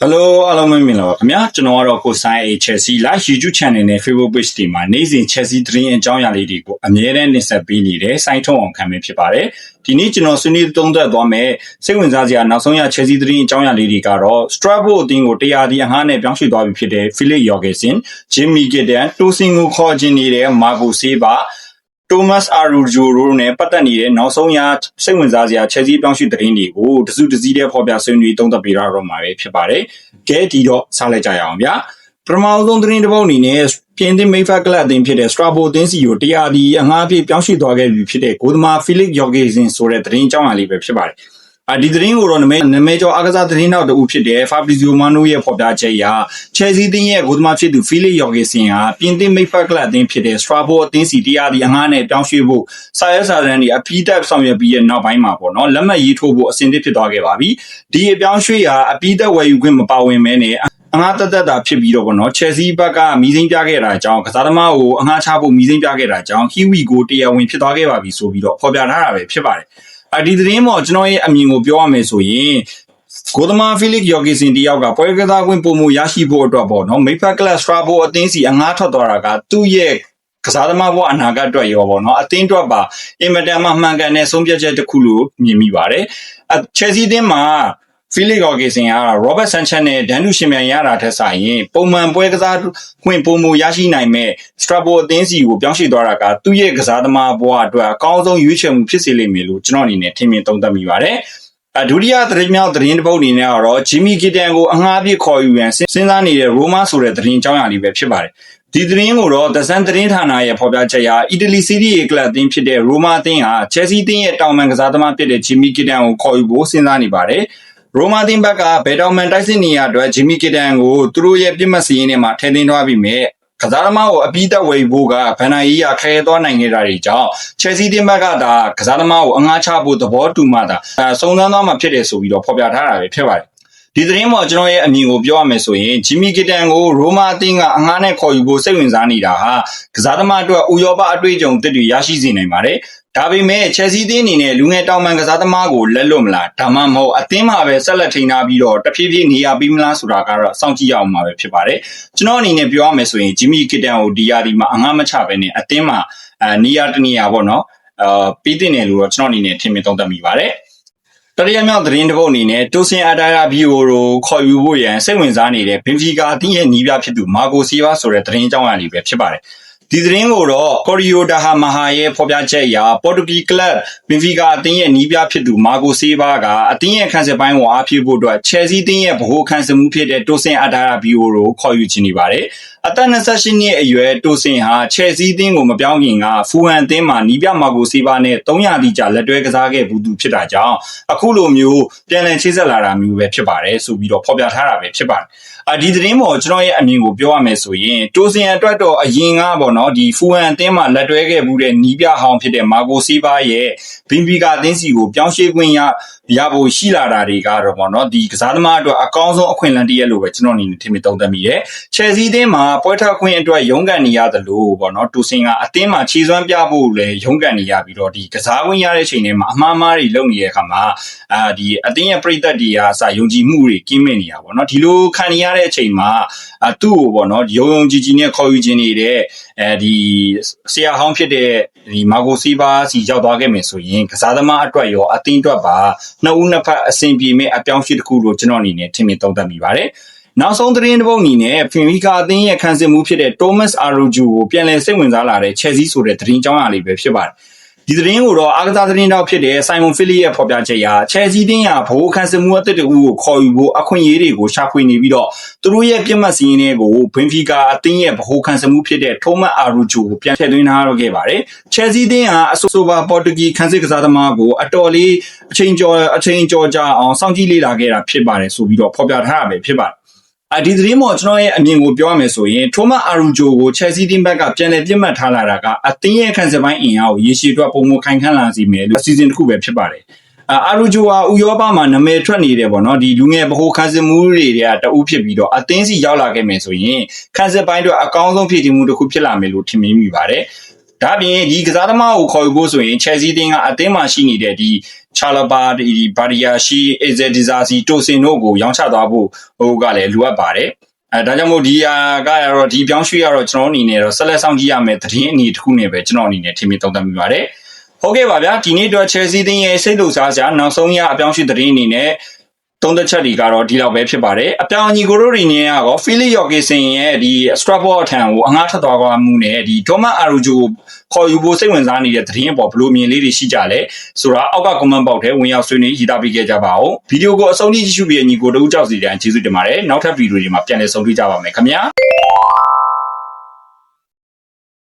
Hello အားလုံးပဲမင်္ဂလာပါခင်ဗျာကျွန်တော်ကတော့ကိုဆိုင်အေ Chelsea Live YouTube Channel နဲ့ Facebook Page တွေမှာနေ့စဉ် Chelsea သတင်းအကြောင်းအရာလေးတွေကိုအမြဲတမ်းတင်ဆက်ပေးနေတဲ့စိုင်းထုံးအောင်ခံမင်းဖြစ်ပါတယ်ဒီနေ့ကျွန်တော်ဆွေးနွေးသုံးသပ်သွားမယ်စိတ်ဝင်စားစရာနောက်ဆုံးရ Chelsea သတင်းအကြောင်းအရာလေးတွေကတော့ Strasbourg အသင်းကိုတရားဒီအငှားနဲ့ပြောင်းရွှေ့သွားပြီဖြစ်တဲ့ Philip Jorgensen, Jimmy Gittens, Tosin ကိုခေါ်ချင်နေတဲ့ Marco Silva Thomas Araújo တို့နဲ့ပတ်သက်နေတဲ့နောက်ဆုံးရစိတ်ဝင်စားစရာ Chelsea ပြောင်းရွှေ့သတင်းတွေကိုတစုတစည်းတည်းဖော်ပြဆွေးနွေးသုံးသပ်ပေးရတော့မှာပဲဖြစ်ပါတယ်ကဲဒီတော့စလိုက်ကြရအောင်ဗျာပထမဆုံးသတင်းတစ်ပုဒ်အနေနဲ့ပြင်သစ်မိဖက်ကလပ်အသင်းဖြစ်တဲ့ Strasbourg အသင်းစီကိုတရားဒီအငှားအဖြစ်ပြောင်းရွှေ့သွားခဲ့ပြီဖြစ်တဲ့ဂိုးသမား Philip Jorgensen ဆိုတဲ့သတင်းအကြောင်းအရာလေးပဲဖြစ်ပါတယ်ဒီသတင်းကိုတော့နမဲကျော်အားကစားသတင်းနောက်တူဖြစ်တဲ့ Fabrizio Romano ရဲ့ဖော်ပြချက်အရ Chelsea အသင်းရဲ့ဂိုးသမားဖြစ်သူ Philip Jorgensen ဟာပြင်သစ်မိဖက်ကလပ်အသင်းဖြစ်တဲ့ Strasbourg အသင်းစီတရားဒီအငှားနဲ့ပြောင်းရွှေ့ဖို့စာရွက်စာတမ်းတွေအပြီးတက်ဆောင်ရွက်ပြီးရဲ့နောက်ပိုင်းမှာပေါ့နော်လက်မှတ်ရေးထိုးဖို့အဆင်သင့်ဖြစ်သွားခဲ့ပါပြီဒီအပြောင်းရွှေ့ဟာအပြီးတက်ဝယ်ယူခွင့်မပါဝင်မဲနဲ့အငှားတက်တာဖြစ်ပြီးတော့ပေါ့နော် Chelsea ဘက်ကမီးစိမ်းပြခဲ့တာကြောင့်ကစားသမားကိုအငှားချဖို့မီးစိမ်းပြခဲ့တာကြောင့် Kiwi ကိုတရားဝင်ဖြစ်သွားခဲ့ပါပြီဆိုပြီးတော့ဖော်ပြထားတာပဲဖြစ်ပါတယ်ဒီသတင်းပေါ်ကျွန်တော်ရဲ့အမြင်ကိုပြောရမယ်ဆိုရင်ဂိုးသမား Philip Jorgensen တယောက်ကပွဲကစားခွင့်ပုံမရရှိဖို့အတွက်ပေါ့နော်မိဖက်ကလပ် Strasbourg အသင်းစီအငှားထွက်သွားတာကသူ့ရဲ့ကစားသမားဘဝအနာဂတ်အတွက်ရောပေါ့နော်အသင်းအတွက်ပါအင်မတန်မှမှန်ကန်တဲ့ဆုံးဖြတ်ချက်တစ်ခုလို့မြင်မိပါတယ်Chelsea အသင်းမှာPhilip Jorgensen က Robert Sanchez နဲ့ဒန်တူရှင်မြန်ရတာထက်ဆိုင်ရင်ပုံမှန်ပွဲကစားခွင့်ပုံမရရှိနိုင်မဲ့ Strasbourg အသင်းစီကိုပြောင်းရွှေ့သွားတာကသူ့ရဲ့ကစားသမားဘဝအတွက်အကောင်းဆုံးရွေးချယ်မှုဖြစ်စေလိမ့်မယ်လို့ကျွန်တော်အနေနဲ့ထင်မြင်သုံးသပ်မိပါတယ်ဒုတိယသတင်းမြောက်သတင်းတစ်ပုဒ်အနေနဲ့ကတော့ Jimmy Gittens ကိုအငှားအဖြစ်ခေါ်ယူရန်စဉ်းစားနေတဲ့ Roma ဆိုတဲ့သတင်းအကြောင်းအရာလေးပဲဖြစ်ပါတယ်ဒီသတင်းကိုတော့ The Sun သတင်းဌာနရဲ့ဖော်ပြချက်အရအီတလီစီးရီးအေကလပ်အသင်းဖြစ်တဲ့ Roma အသင်းဟာ Chelsea အသင်းရဲ့တောင်ပံကစားသမားဖြစ်တဲ့ Jimmy Gittens ကိုခေါ်ယူဖို့စဉ်းစားနေပါတယ်ရိုမာတင်ဘက်ကဘယ်တောင်မန်တိုက်စစ်နေရအတွက်ဂျီမီကီတန်ကိုသူတို့ရဲ့ပြစ်မှတ်စည်းရင်းထဲမှာထည့်သွင်းထားပြီးမြဲကစားသမားကိုအပြီးသက်ဝယ်ဖို့ကဘန်နာရီရခဲသွားနိုင်ခဲ့တာတွေကြောင့် Chelsea တင်ဘက်ကဒါကစားသမားကိုအငှားချဖို့သဘောတူမှသာစုံစမ်းသွားမှာဖြစ်တယ်ဆိုပြီးတော့ဖော်ပြထားတာပဲဖြစ်ပါတယ်ဒီသတင်းပေါ်ကျွန်တော်ရဲ့အမြင်ကိုပြောရမယ်ဆိုရင်ဂျီမီကီတန်ကိုရိုမာအသင်းကအငှားနဲ့ခေါ်ယူဖို့စိတ်ဝင်စားနေတာဟာကစားသမားအတွက်ဥရောပအတွေ့အကြုံတစ်တွေရရှိစေနိုင်ပါတယ်ဒါပေမဲ့ Chelsea အသင်းအနေနဲ့လူငယ်တောင်ပံကစားသမားကိုလက်လွတ်မလားဒါမှမဟုတ်အသင်းမှာပဲဆက်လက်ထိန်းထားပြီးတော့တဖြည်းဖြည်းနေရာပြီးမလားဆိုတာကတော့စောင့်ကြည့်ရအောင်မှာပဲဖြစ်ပါတယ်ကျွန်တော်အနေနဲ့ပြောရမယ်ဆိုရင်ဂျီမီကီတန်ကိုဒီယာဒီမှာအငှားမချဘဲနဲ့အသင်းမှာနေရာတနေရာပေါ့နော်ပြီးတင်တယ်လို့တော့ကျွန်တော်အနေနဲ့ထင်မြင်သုံးသပ်မိပါတယ်တတိယမြောက်သတင်းတစ်ပုဒ်အနေနဲ့တိုဆင်အတာယာဘီယိုကိုခေါ်ယူဖို့ရန်စိတ်ဝင်စားနေတဲ့ဘင်ဖီကာအသင်းရဲ့နီးပြဖြစ်သူမာကိုစီဗာဆိုတဲ့သတင်းအကြောင်းအရာလေးပဲဖြစ်ပါတယ်ဒီသတင်းကိုတော့ Correo da Maha ရဲ့ဖော်ပြချက်အရပေါ်တူဂီကလပ်ဘင်ဖီကာအသင်းရဲ့နီးပြဖြစ်သူမာကိုစီဗာကအသင်းရဲ့ခန်းစစ်ပိုင်းကိုအားပြုဖို့အတွက် Chelsea အသင်းရဲ့ဗဟိုခန်းစစ်မှုဖြစ်တဲ့တိုဆင်အတာယာဘီယိုကိုခေါ်ယူချင်နေပါတယ်အသက်28နှစ်အရွယ်တိုဆင်ဟာ Chelsea အသင်းကိုမပြောင်းခင်ကဖူဟန်အသင်းမှာနီးပြမာကိုစီဗာနဲ့300တိကျလက်တွဲကစားခဲ့ဘူးသူဖြစ်တာကြောင့်အခုလိုမျိုးပြန်လည်ချိတ်ဆက်လာတာမျိုးပဲဖြစ်ပါတယ်ဆိုပြီးတော့ဖော်ပြထားတာပဲဖြစ်ပါတယ်ဒီသတင်းပေါ်ကျွန်တော်ရဲ့အမြင်ကိုပြောရမယ်ဆိုရင်တိုဆင်အတွက်တော့အရင်ကပေါ့နော်ဒီဖူဟန်အသင်းမှာလက်တွဲခဲ့ဘူးတဲ့နီးပြဟောင်းဖြစ်တဲ့မာကိုစီဗာရဲ့ဘင်ဖီကာအသင်းစီကိုပြောင်းရွှေ့ခွင့်ရဖို့ရှိလာတာတွေကတော့ပေါ့နော်ဒီကစားသမားအတွက်အကောင်းဆုံးအခွင့်အလမ်းတစ်ရပ်လို့ပဲကျွန်တော်အနေနဲ့ထင်မြင်သုံးသပ်မိတယ်။ Chelsea အသင်းမှာပွဲထွက်ခွင့်အတွက်ရုန်းကန်နေရတယ်လို့ပေါ့နော်တိုဆင်ကအသင်းမှာခြေစွမ်းပြဖို့လည်းရုန်းကန်နေရပြီးတော့ဒီကစားခွင့်ရတဲ့ချိန်ထဲမှာအမှားမှားတွေလုပ်နေတဲ့အခါမှာဒီအသင်းရဲ့ပရိသတ်တွေကစယုံကြည်မှုတွေကင်းမဲ့နေတာပေါ့နော်ဒီလိုခံနေရတဲ့အချိန်မှာသူ့ကိုပေါ့နော်ယုံကြည်နဲ့ခေါ်ယူခြင်းနေတဲ့ဒီဆရာဟောင်းဖြစ်တဲ့ဒီမာကိုစီဗာစီရောက်သွားခဲ့မယ်ဆိုရင်ကစားသမားအတွက်ရောအသင်းအတွက်ပါနှစ်ဦးနှစ်ဖက်အဆင်ပြေမဲ့အပြောင်းအရွှေ့တစ်ခုလို့ကျွန်တော်အနေနဲ့ထင်မြင်သုံးသပ်မိပါတယ်နောက်ဆုံးသတင်းတစ်ပုဒ်အနေနဲ့ဖင်လီကာအသင်းရဲ့ခန်းစစ်မှုဖြစ်တဲ့ Thomas Araújo ကိုပြန်လည်စိတ်ဝင်စားလာတဲ့ Chelsea ဆိုတဲ့သတင်းကြောင်းအရာလေးပဲဖြစ်ပါတယ်ဒီသတင်းကိုတော့အားကစားသတင်းတောက်ဖြစ်တဲ့ Simon Phillips ရဲ့ဖော်ပြချက်အရ Chelsea အသင်းကဘိုးခန်းစစ်မှုအသစ်တူကိုခေါ်ယူဖို့အခွင့်အရေးတွေကိုရှာဖွေနေပြီးတော့သူတို့ရဲ့ပြစ်မှတ်စည်းရင်းတွေကို Benfica အသင်းရဲ့ဘိုးခန်းစစ်မှုဖြစ်တဲ့ Thomas Araújo ကိုပြန်ထည့်သွင်းထားတော့ခဲ့ပါတယ်။ Chelsea အသင်းကအဆိုပါပေါ်တူဂီခန်းစစ်ကစားသမားကိုအတော်လေးအချိန်ကျော်ကြာအောင်စောင့်ကြည့်လေ့လာခဲ့တာဖြစ်ပါတယ်ဆိုပြီးတော့ဖော်ပြထားတာပဲဖြစ်ပါတယ်ဒီသတင်းပေါ်ကျွန်တော်ရဲ့အမြင်ကိုပြောရမယ်ဆိုရင်ထိုမတ်အာရူဂျိုကို Chelsea တင်းဘက်ကပြန်လည်ပြစ်မှတ်ထားလာတာကအသင်းရဲ့ခန်းစစ်ပိုင်းအင်အားကိုရေရှည်အတွက်ပုံမခိုင်ခန့်လာစေမယ်လို့အစီအစဉ်တစ်ခုပဲဖြစ်ပါတယ်အာရူဂျိုဟာဥရောပမှာနာမည်ထွက်နေတယ်ပေါ့နော်ဒီလူငယ်ဗဟိုခန်းစစ်မှုတွေကတအူးဖြစ်ပြီးတော့အသင်းစီရောက်လာခဲ့မယ်ဆိုရင်ခန်းစစ်ပိုင်းအတွက်အကောင်းဆုံးဖြည့်တင်းမှုတစ်ခုဖြစ်လာမယ်လို့ထင်မိပါတယ်ဒါပြင်ဒီကစားသမားကိုခေါ်ယူဖို့ဆိုရင် Chelsea တင်းကအသင်းမှာရှိနေတဲ့ဒီ ချာလပါဒီဘာရီယာရှိအေဇယ်ဒီဇာစီတိုစင်တို့ကိုရောင်းချသွားဖို့ဟိုကလည်းလိုအပ်ပါတယ်ဒါကြောင့်မို့ဒီဟာကကတော့ဒီပြောင်းရွှေ့ရတော့ကျွန်တော်အနေနဲ့တော့ဆက်လက်ဆောင်ကြည့်ရမယ်သတင်းအနေတစ်ခုနဲ့ပဲကျွန်တော်အနေနဲ့ထင်မြင်သုံးသပ်မိပါတယ်ဟုတ်ကဲ့ပါဗျာဒီနေ့တော့ Chelsea တင်းရဲ့စိတ်လှုပ်ရှားစရာနောက်ဆုံးရအပြောင်းရွှေ့သတင်းအနေနဲ့သုံးသက်ချက်တွေကတော့ဒီလောက်ပဲဖြစ်ပါတယ်အပြောင်းအညီကိုတို့တွေနေရောဖီလီယော်ကီဆင်ရဲ့ဒီ Strasbourg အထံကိုအငှားထပ်သွားသွားမှုနဲ့ဒီဒေါမတ်အာရူဂျိုကိုခေါ်ယူဖို့စိတ်ဝင်စားနေတဲ့သတင်းပေါ်ဘလို့မြင်လေးတွေရှိကြလဲဆိုတာအောက်က comment box ထဲဝင်ရောက်ဆွေးနွေးရေးသားပေးခဲ့ကြပါဦးဗီဒီယိုကိုအဆုံးထိကြည့်ရှုပြီးညီကိုတို့ကြောက်စီတဲ့အကျေးဇူးတင်ပါတယ်နောက်ထပ်ဗီဒီယိုတွေမှာပြန်လည်ဆုံတွေ့ကြပါမယ်ခင်ဗျာ